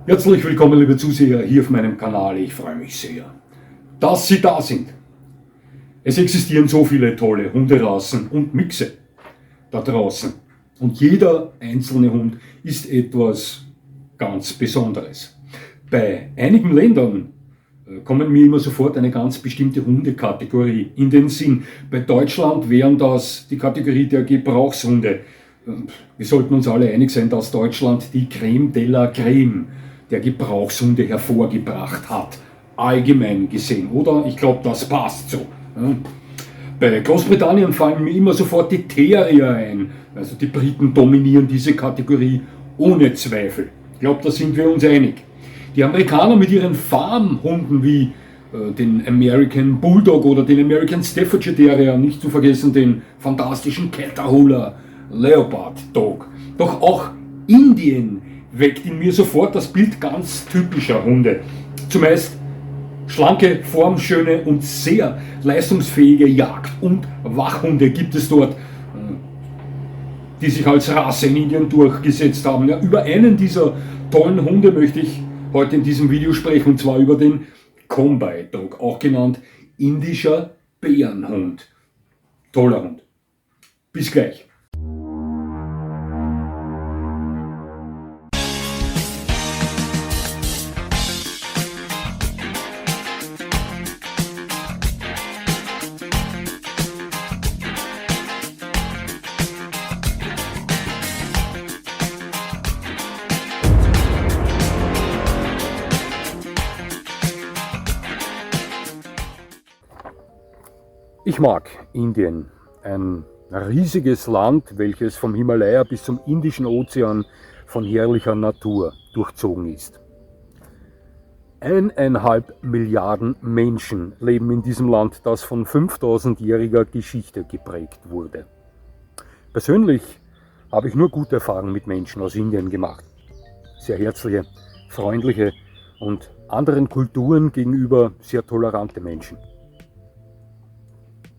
Herzlich willkommen, liebe Zuseher, hier auf meinem Kanal. Ich freue mich sehr, dass Sie da sind. Es existieren so viele tolle Hunderassen und Mixe da draußen. Und jeder einzelne Hund ist etwas ganz Besonderes. Bei einigen Ländern kommen mir immer sofort eine ganz bestimmte Hundekategorie in den Sinn. Bei Deutschland wären das die Kategorie der Gebrauchshunde. Wir sollten uns alle einig sein, dass Deutschland die Creme de la Creme der Gebrauchshunde hervorgebracht hat, allgemein gesehen, oder? Ich glaube, das passt so. Ja. Bei Großbritannien fallen mir immer sofort die Terrier ein, also die Briten dominieren diese Kategorie ohne Zweifel. Ich glaube, da sind wir uns einig. Die Amerikaner mit ihren Farmhunden wie den American Bulldog oder den American Staffordshire Terrier, nicht zu vergessen den fantastischen Catahoula Leopard Dog. Doch auch Indien weckt in mir sofort das Bild ganz typischer Hunde. Zumeist schlanke, formschöne und sehr leistungsfähige Jagd- und Wachhunde gibt es dort, die sich als Rasse in Indien durchgesetzt haben. Ja, über einen dieser tollen Hunde möchte ich heute in diesem Video sprechen, und zwar über den Kombai Dog, auch genannt indischer Bärenhund. Toller Hund. Bis gleich. Ich mag Indien, ein riesiges Land, welches vom Himalaya bis zum Indischen Ozean von herrlicher Natur durchzogen ist. 1,5 Milliarden Menschen leben in diesem Land, das von 5000-jähriger Geschichte geprägt wurde. Persönlich habe ich nur gute Erfahrungen mit Menschen aus Indien gemacht. Sehr herzliche, freundliche und anderen Kulturen gegenüber sehr tolerante Menschen.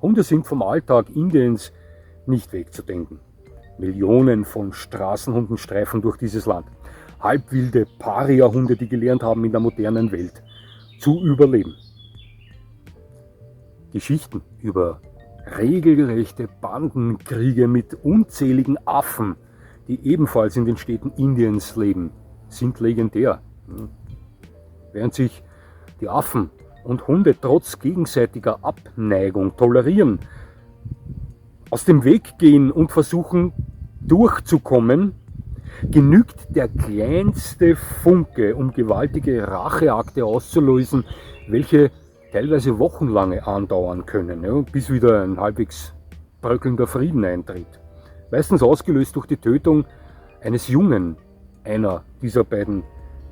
Hunde sind vom Alltag Indiens nicht wegzudenken. Millionen von Straßenhunden streifen durch dieses Land. Halbwilde Paria-Hunde, die gelernt haben, in der modernen Welt zu überleben. Geschichten über regelrechte Bandenkriege mit unzähligen Affen, die ebenfalls in den Städten Indiens leben, sind legendär. Während sich die Affen und Hunde trotz gegenseitiger Abneigung tolerieren, aus dem Weg gehen und versuchen durchzukommen, genügt der kleinste Funke, um gewaltige Racheakte auszulösen, welche teilweise wochenlange andauern können, ja, bis wieder ein halbwegs bröckelnder Frieden eintritt. Meistens ausgelöst durch die Tötung eines Jungen einer dieser beiden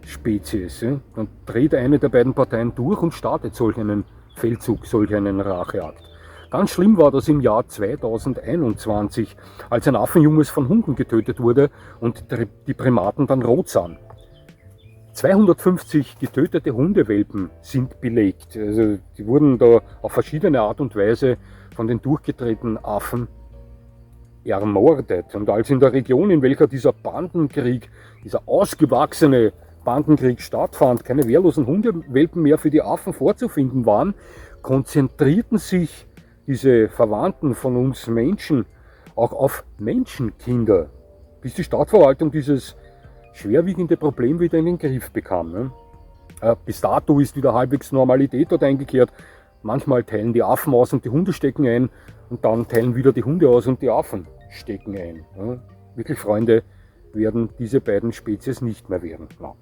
Spezies. Ja. Dann dreht eine der beiden Parteien durch und startet solch einen Feldzug, solch einen Racheakt. Ganz schlimm war das im Jahr 2021, als ein Affenjunges von Hunden getötet wurde und die Primaten dann rot sahen. 250 getötete Hundewelpen sind belegt. Also die wurden da auf verschiedene Art und Weise von den durchgedrehten Affen ermordet. Und als in der Region, in welcher dieser Bandenkrieg, dieser ausgewachsene Bandenkrieg stattfand, keine wehrlosen Hundewelpen mehr für die Affen vorzufinden waren, konzentrierten sich diese Verwandten von uns Menschen auch auf Menschenkinder, bis die Stadtverwaltung dieses schwerwiegende Problem wieder in den Griff bekam. Ne? Bis dato ist wieder halbwegs Normalität dort eingekehrt. Manchmal teilen die Affen aus und die Hunde stecken ein, und dann teilen wieder die Hunde aus und die Affen stecken ein. Ne? Wirklich Freunde werden diese beiden Spezies nicht mehr werden. Ja.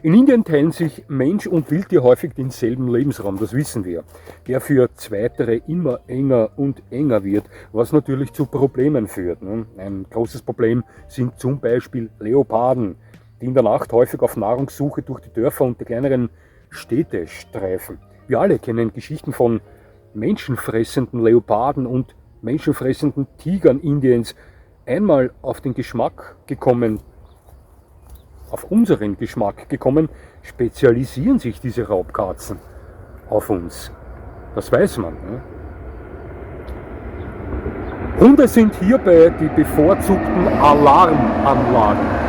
In Indien teilen sich Mensch und Wildtier häufig denselben Lebensraum, das wissen wir, der für Zweitere immer enger und enger wird, was natürlich zu Problemen führt. Ein großes Problem sind zum Beispiel Leoparden, die in der Nacht häufig auf Nahrungssuche durch die Dörfer und die kleineren Städte streifen. Wir alle kennen Geschichten von menschenfressenden Leoparden und menschenfressenden Tigern Indiens. Einmal auf unseren Geschmack gekommen, spezialisieren sich diese Raubkatzen auf uns. Das weiß man. Ne? Hunde sind hierbei die bevorzugten Alarmanlagen.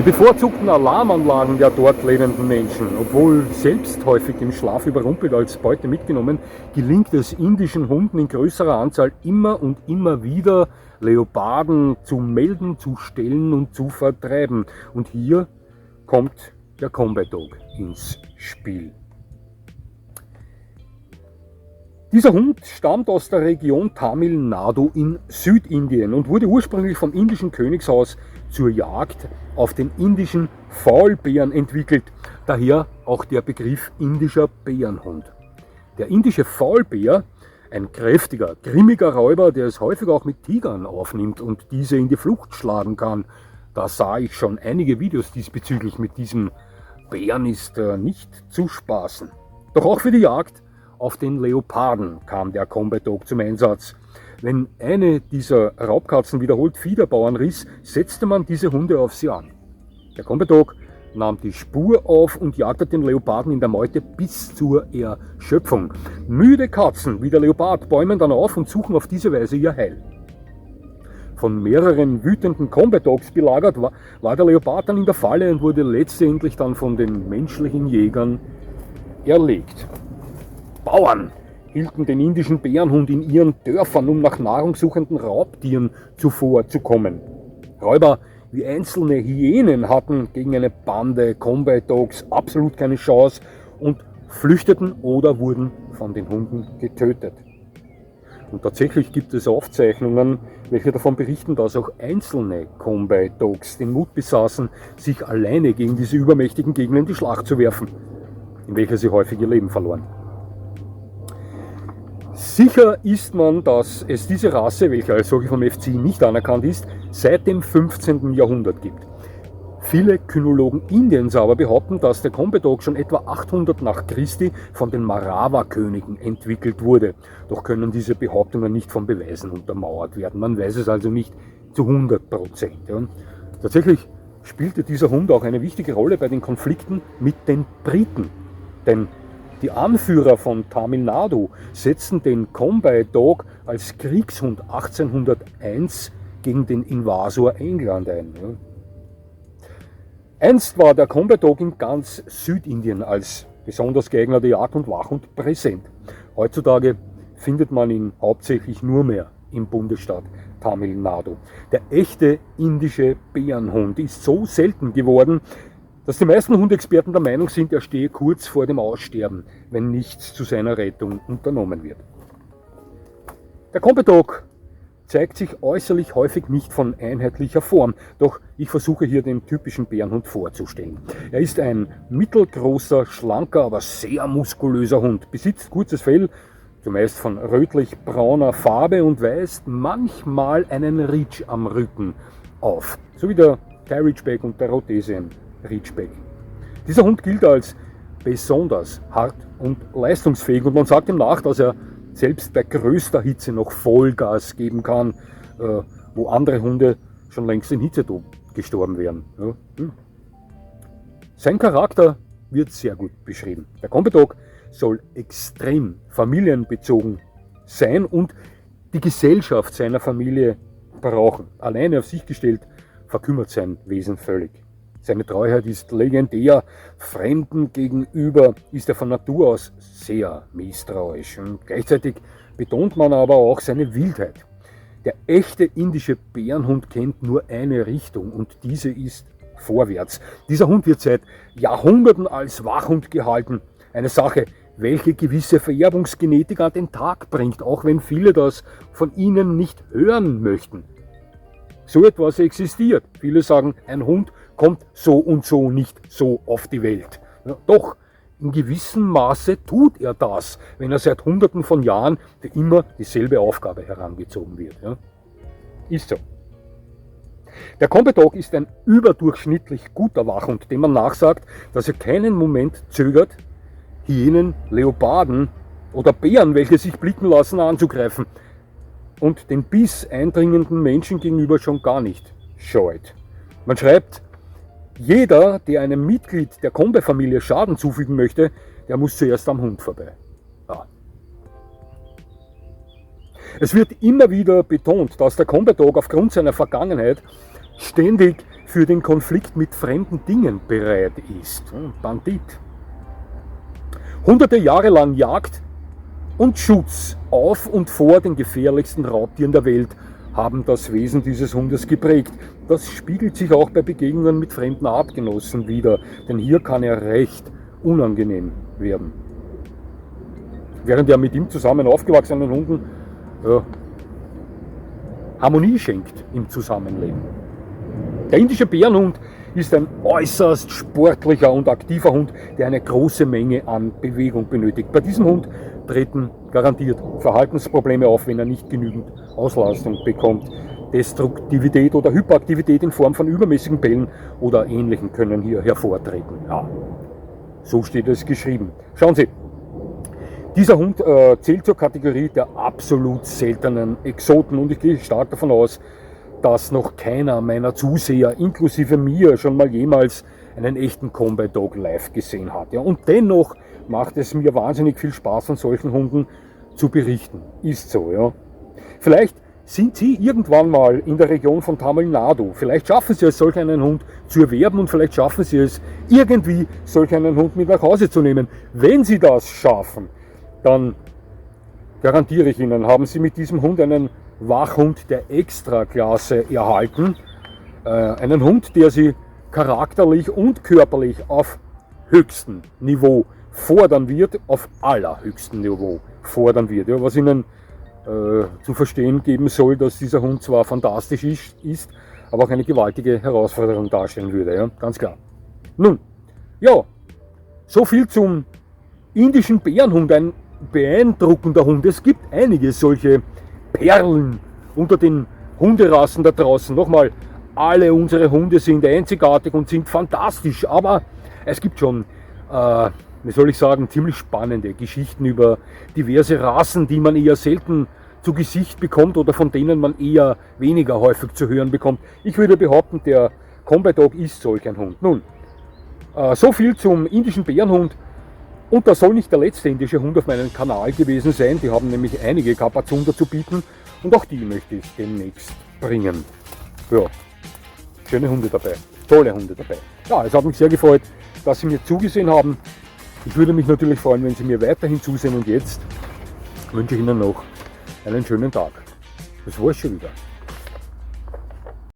bevorzugten Alarmanlagen der dort lebenden Menschen, obwohl selbst häufig im Schlaf überrumpelt als Beute mitgenommen, gelingt es indischen Hunden in größerer Anzahl immer und immer wieder, Leoparden zu melden, zu stellen und zu vertreiben. Und hier kommt der Combat Dog ins Spiel. Dieser Hund stammt aus der Region Tamil Nadu in Südindien und wurde ursprünglich vom indischen Königshaus zur Jagd auf den indischen Faulbären entwickelt, daher auch der Begriff indischer Bärenhund. Der indische Faulbär, ein kräftiger, grimmiger Räuber, der es häufig auch mit Tigern aufnimmt und diese in die Flucht schlagen kann. Da sah ich schon einige Videos diesbezüglich. Mit diesem Bären ist nicht zu spaßen. Doch auch für die Jagd auf den Leoparden kam der Combat Dog zum Einsatz. Wenn eine dieser Raubkatzen wiederholt Fiederbauern riss, setzte man diese Hunde auf sie an. Der Combat Dog nahm die Spur auf und jagte den Leoparden in der Meute bis zur Erschöpfung. Müde Katzen wie der Leopard bäumen dann auf und suchen auf diese Weise ihr Heil. Von mehreren wütenden Combat Dogs belagert war der Leopard dann in der Falle und wurde letztendlich dann von den menschlichen Jägern erlegt. Bauern hielten den indischen Bärenhund in ihren Dörfern, um nach nahrungssuchenden Raubtieren zuvorzukommen. Räuber wie einzelne Hyänen hatten gegen eine Bande Combat Dogs absolut keine Chance und flüchteten oder wurden von den Hunden getötet. Und tatsächlich gibt es Aufzeichnungen, welche davon berichten, dass auch einzelne Combat Dogs den Mut besaßen, sich alleine gegen diese übermächtigen Gegner in die Schlacht zu werfen, in welcher sie häufig ihr Leben verloren. Sicher ist man, dass es diese Rasse, welche als solche vom FCI nicht anerkannt ist, seit dem 15. Jahrhundert gibt. Viele Kynologen Indiens aber behaupten, dass der Combat Dog schon etwa 800 nach Christi von den Marava-Königen entwickelt wurde. Doch können diese Behauptungen nicht von Beweisen untermauert werden. Man weiß es also nicht zu 100%. Ja. Tatsächlich spielte dieser Hund auch eine wichtige Rolle bei den Konflikten mit den Briten. Denn die Anführer von Tamil Nadu setzten den Combat Dog als Kriegshund 1801 gegen den Invasor England ein. Einst war der Combat Dog in ganz Südindien als besonders geeigneter Jagd- und Wachhund präsent. Heutzutage findet man ihn hauptsächlich nur mehr im Bundesstaat Tamil Nadu. Der echte indische Bärenhund ist so selten geworden, dass die meisten Hundexperten der Meinung sind, er stehe kurz vor dem Aussterben, wenn nichts zu seiner Rettung unternommen wird. Der Combat Dog zeigt sich äußerlich häufig nicht von einheitlicher Form, doch ich versuche hier den typischen Bärenhund vorzustellen. Er ist ein mittelgroßer, schlanker, aber sehr muskulöser Hund, besitzt kurzes Fell, zumeist von rötlich-brauner Farbe und weist manchmal einen Ridge am Rücken auf, so wie der Thai Ridgeback und der Rhodesian Ridgeback. Dieser Hund gilt als besonders hart und leistungsfähig und man sagt ihm nach, dass er selbst bei größter Hitze noch Vollgas geben kann, wo andere Hunde schon längst in Hitzetod gestorben wären. Sein Charakter wird sehr gut beschrieben. Der Combat Dog soll extrem familienbezogen sein und die Gesellschaft seiner Familie brauchen. Alleine auf sich gestellt verkümmert sein Wesen völlig. Seine Treuheit ist legendär, Fremden gegenüber ist er von Natur aus sehr misstrauisch. Und gleichzeitig betont man aber auch seine Wildheit. Der echte indische Bärenhund kennt nur eine Richtung und diese ist vorwärts. Dieser Hund wird seit Jahrhunderten als Wachhund gehalten. Eine Sache, welche gewisse Vererbungsgenetik an den Tag bringt, auch wenn viele das von ihnen nicht hören möchten. So etwas existiert. Viele sagen, ein Hund kommt so und so nicht so auf die Welt. Ja, doch in gewissem Maße tut er das, wenn er seit Hunderten von Jahren für immer dieselbe Aufgabe herangezogen wird. Ja. Ist so. Der Combat Dog ist ein überdurchschnittlich guter Wachhund, dem man nachsagt, dass er keinen Moment zögert, Hyänen, Leoparden oder Bären, welche sich blicken lassen, anzugreifen und den Biss eindringenden Menschen gegenüber schon gar nicht scheut. Man schreibt, jeder, der einem Mitglied der Combat-Familie Schaden zufügen möchte, der muss zuerst am Hund vorbei. Ja. Es wird immer wieder betont, dass der Combat Dog aufgrund seiner Vergangenheit ständig für den Konflikt mit fremden Dingen bereit ist. Bandit. Hunderte Jahre lang Jagd und Schutz auf und vor den gefährlichsten Raubtieren der Welt haben das Wesen dieses Hundes geprägt. Das spiegelt sich auch bei Begegnungen mit fremden Artgenossen wider, denn hier kann er recht unangenehm werden. Während er mit ihm zusammen aufgewachsenen Hunden Harmonie schenkt im Zusammenleben. Der indische Bärenhund ist ein äußerst sportlicher und aktiver Hund, der eine große Menge an Bewegung benötigt. Bei diesem Hund treten garantiert Verhaltensprobleme auf, wenn er nicht genügend Auslastung bekommt. Destruktivität oder Hyperaktivität in Form von übermäßigen Bällen oder Ähnlichem können hier hervortreten. Ja, so steht es geschrieben. Schauen Sie, dieser Hund zählt zur Kategorie der absolut seltenen Exoten und ich gehe stark davon aus, dass noch keiner meiner Zuseher, inklusive mir, schon mal jemals einen echten Combat Dog live gesehen hat. Ja, und dennoch macht es mir wahnsinnig viel Spaß, von solchen Hunden zu berichten. Ist so, ja. Vielleicht sind Sie irgendwann mal in der Region von Tamil Nadu. Vielleicht schaffen Sie es, solch einen Hund zu erwerben und vielleicht schaffen Sie es, irgendwie solch einen Hund mit nach Hause zu nehmen. Wenn Sie das schaffen, dann garantiere ich Ihnen, haben Sie mit diesem Hund einen Wachhund der Extraklasse erhalten. Einen Hund, der Sie charakterlich und körperlich auf höchstem Niveau fordern wird, auf allerhöchstem Niveau fordern wird. Ja, was Ihnen zu verstehen geben soll, dass dieser Hund zwar fantastisch ist, aber auch eine gewaltige Herausforderung darstellen würde. Ja, ganz klar. Nun, ja, so viel zum indischen Bärenhund, ein beeindruckender Hund. Es gibt einige solche Perlen unter den Hunderassen da draußen. Nochmal, alle unsere Hunde sind einzigartig und sind fantastisch, aber es gibt schon, wie soll ich sagen, ziemlich spannende Geschichten über diverse Rassen, die man eher selten zu Gesicht bekommt oder von denen man eher weniger häufig zu hören bekommt. Ich würde behaupten, der Combat Dog ist solch ein Hund. Nun, so viel zum indischen Bärenhund. Und das soll nicht der letzte indische Hund auf meinem Kanal gewesen sein. Die haben nämlich einige Kapazunder zu bieten und auch die möchte ich demnächst bringen. Ja, schöne Hunde dabei, tolle Hunde dabei. Ja, es hat mich sehr gefreut, dass Sie mir zugesehen haben. Ich würde mich natürlich freuen, wenn Sie mir weiterhin zusehen und jetzt wünsche ich Ihnen noch einen schönen Tag. Das war's schon wieder.